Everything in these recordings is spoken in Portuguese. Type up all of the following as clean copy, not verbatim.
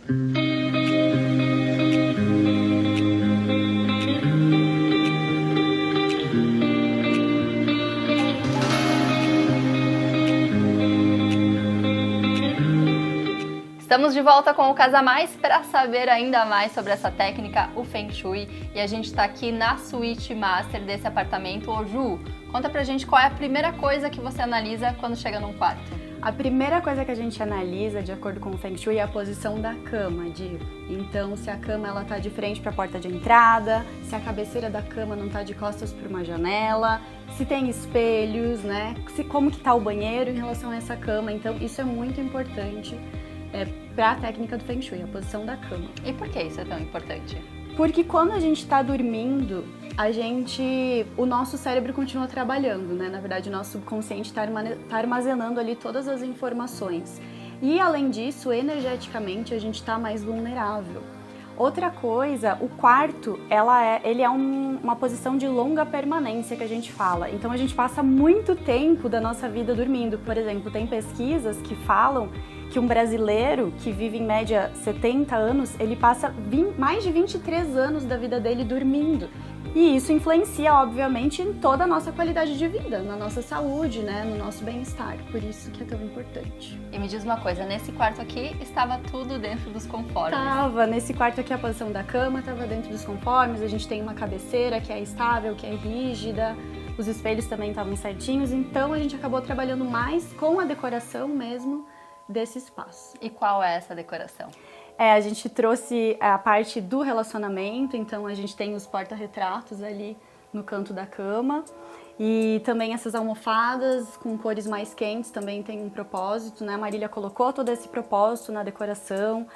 Estamos de volta com o Casa Mais para saber ainda mais sobre essa técnica, o Feng Shui. E a gente está aqui na suíte master desse apartamento. Ô Ju, conta pra gente qual é a primeira coisa que você analisa quando chega num quarto. A primeira coisa que a gente analisa, de acordo com o Feng Shui, é a posição da cama, Di. Então, se a cama ela tá de frente para a porta de entrada, se a cabeceira da cama não tá de costas para uma janela, se tem espelhos, né? Como que tá o banheiro em relação a essa cama. Então, isso é muito importante para a técnica do Feng Shui, a posição da cama. E por que isso é tão importante? Porque quando a gente está dormindo, o nosso cérebro continua trabalhando, né? Na verdade, o nosso subconsciente está armazenando ali todas as informações. E além disso, energeticamente, a gente está mais vulnerável. Outra coisa, o quarto, ele é uma posição de longa permanência que a gente fala. Então a gente passa muito tempo da nossa vida dormindo. Por exemplo, tem pesquisas que falam que um brasileiro que vive em média 70 anos, ele passa mais de 23 anos da vida dele dormindo. E isso influencia, obviamente, em toda a nossa qualidade de vida, na nossa saúde, né, no nosso bem-estar. Por isso que é tão importante. E me diz uma coisa, nesse quarto aqui estava tudo dentro dos conformes? Nesse quarto aqui a posição da cama estava dentro dos conformes, a gente tem uma cabeceira que é estável, que é rígida, os espelhos também estavam certinhos, então a gente acabou trabalhando mais com a decoração mesmo desse espaço. E qual é essa decoração? A gente trouxe a parte do relacionamento, então a gente tem os porta-retratos ali no canto da cama e também essas almofadas com cores mais quentes também tem um propósito, né? A Marília colocou todo esse propósito na decoração,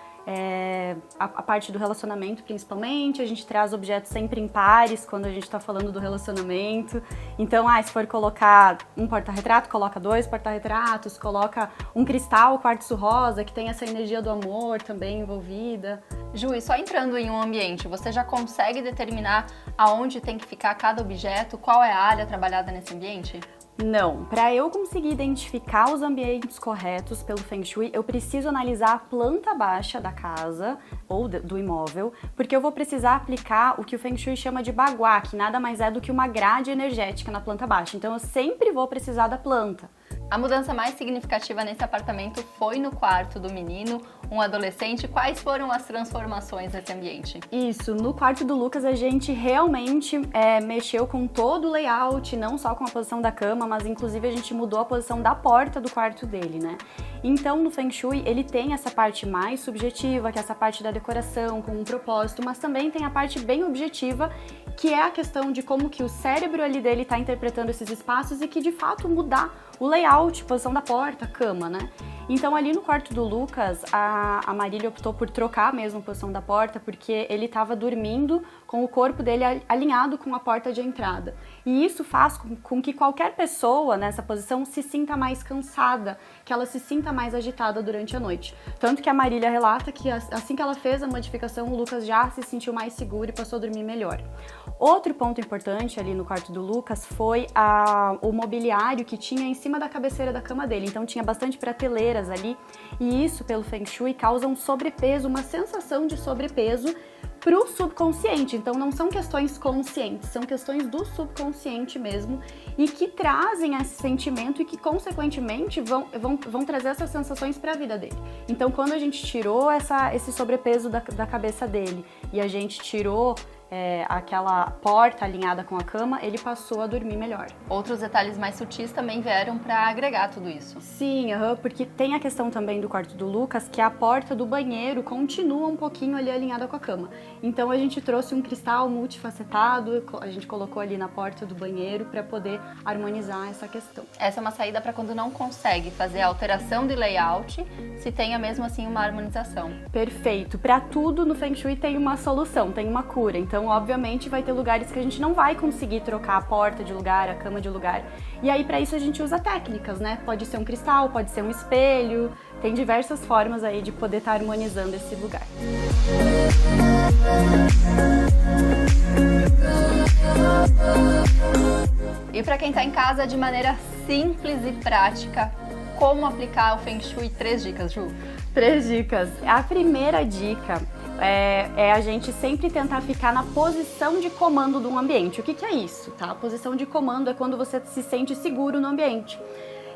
a parte do relacionamento principalmente, a gente traz objetos sempre em pares quando a gente está falando do relacionamento. Então, se for colocar um porta-retrato, coloca 2 porta-retratos, coloca um cristal quartzo rosa que tem essa energia do amor também envolvida. Ju, e só entrando em um ambiente, você já consegue determinar aonde tem que ficar cada objeto? Qual é a área trabalhada nesse ambiente? Não, para eu conseguir identificar os ambientes corretos pelo Feng Shui, eu preciso analisar a planta baixa da casa ou do imóvel, porque eu vou precisar aplicar o que o Feng Shui chama de bagua, que nada mais é do que uma grade energética na planta baixa. Então eu sempre vou precisar da planta. A mudança mais significativa nesse apartamento foi no quarto do menino, um adolescente. Quais foram as transformações nesse ambiente? Isso, no quarto do Lucas a gente realmente mexeu com todo o layout, não só com a posição da cama, mas inclusive a gente mudou a posição da porta do quarto dele, né? Então no Feng Shui ele tem essa parte mais subjetiva, que é essa parte da decoração com um propósito, mas também tem a parte bem objetiva, que é a questão de como que o cérebro ali dele está interpretando esses espaços e que de fato mudar o layout, posição da porta, cama, né? Então ali no quarto do Lucas, a Marília optou por trocar mesmo a posição da porta, porque ele estava dormindo com o corpo dele alinhado com a porta de entrada. E isso faz com que qualquer pessoa nessa posição se sinta mais cansada, que ela se sinta mais agitada durante a noite. Tanto que a Marília relata que assim que ela fez a modificação, o Lucas já se sentiu mais seguro e passou a dormir melhor. Outro ponto importante ali no quarto do Lucas foi o mobiliário que tinha em cima da cabeceira da cama dele. Então tinha bastante prateleiras ali, e isso pelo Feng Shui causa um sobrepeso, uma sensação de sobrepeso para o subconsciente. Então não são questões conscientes, são questões do subconsciente mesmo, e que trazem esse sentimento e que consequentemente vão trazer essas sensações para a vida dele. Então quando a gente tirou esse sobrepeso da cabeça dele e a gente tirou aquela porta alinhada com a cama, ele passou a dormir melhor. Outros detalhes mais sutis também vieram para agregar tudo isso. Sim, porque tem a questão também do quarto do Lucas, que a porta do banheiro continua um pouquinho ali alinhada com a cama. Então a gente trouxe um cristal multifacetado, a gente colocou ali na porta do banheiro para poder harmonizar essa questão. Essa é uma saída para quando não consegue fazer a alteração de layout, se tenha mesmo assim uma harmonização. Perfeito. Para tudo no Feng Shui tem uma solução, tem uma cura. Então, obviamente, vai ter lugares que a gente não vai conseguir trocar a porta de lugar, a cama de lugar. E aí, para isso, a gente usa técnicas, né? Pode ser um cristal, pode ser um espelho. Tem diversas formas aí de poder estar harmonizando esse lugar. E para quem está em casa, de maneira simples e prática, como aplicar o Feng Shui? 3 dicas, Ju. 3 dicas. A primeira dica é a gente sempre tentar ficar na posição de comando de um ambiente. O que é isso, tá? A posição de comando é quando você se sente seguro no ambiente.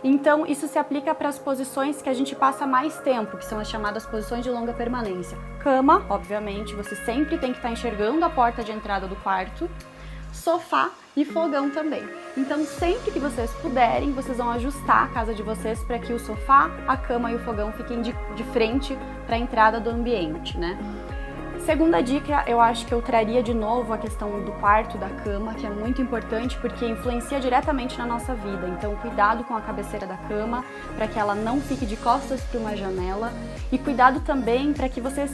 Então, isso se aplica para as posições que a gente passa mais tempo, que são as chamadas posições de longa permanência. Cama, obviamente, você sempre tem que estar enxergando a porta de entrada do quarto. Sofá e fogão também. Então, sempre que vocês puderem, vocês vão ajustar a casa de vocês para que o sofá, a cama e o fogão fiquem de frente para a entrada do ambiente, né? Segunda dica, eu acho que eu traria de novo a questão do quarto, da cama, que é muito importante porque influencia diretamente na nossa vida. Então, cuidado com a cabeceira da cama, para que ela não fique de costas para uma janela. E cuidado também para que vocês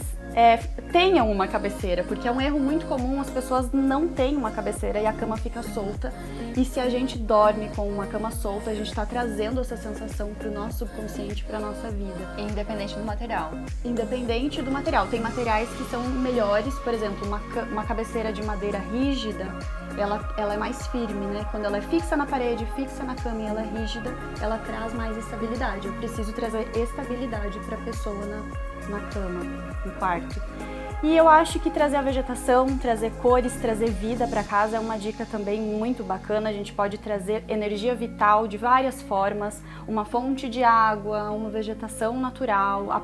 tenham uma cabeceira, porque é um erro muito comum, as pessoas não têm uma cabeceira e a cama fica solta. E se a gente dorme com uma cama solta, a gente está trazendo essa sensação para o nosso subconsciente, para a nossa vida. Independente do material. Independente do material. Tem materiais que são melhores, por exemplo, uma cabeceira de madeira rígida, ela é mais firme, né? Quando ela é fixa na parede, fixa na cama e ela é rígida, ela traz mais estabilidade. Eu preciso trazer estabilidade para a pessoa na cama, no quarto. E eu acho que trazer a vegetação, trazer cores, trazer vida para casa é uma dica também muito bacana. A gente pode trazer energia vital de várias formas, uma fonte de água, uma vegetação natural,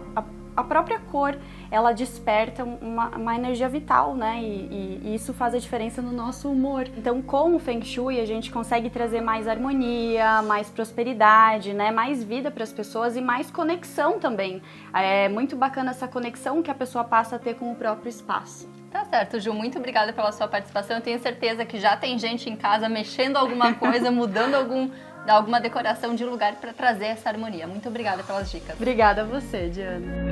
a própria cor, ela desperta uma energia vital, né? E isso faz a diferença no nosso humor. Então, com o Feng Shui, a gente consegue trazer mais harmonia, mais prosperidade, né? Mais vida para as pessoas e mais conexão também. É muito bacana essa conexão que a pessoa passa a ter com o próprio espaço. Tá certo, Ju, muito obrigada pela sua participação. Eu tenho certeza que já tem gente em casa mexendo alguma coisa, mudando alguma decoração de lugar para trazer essa harmonia. Muito obrigada pelas dicas. Obrigada a você, Diana.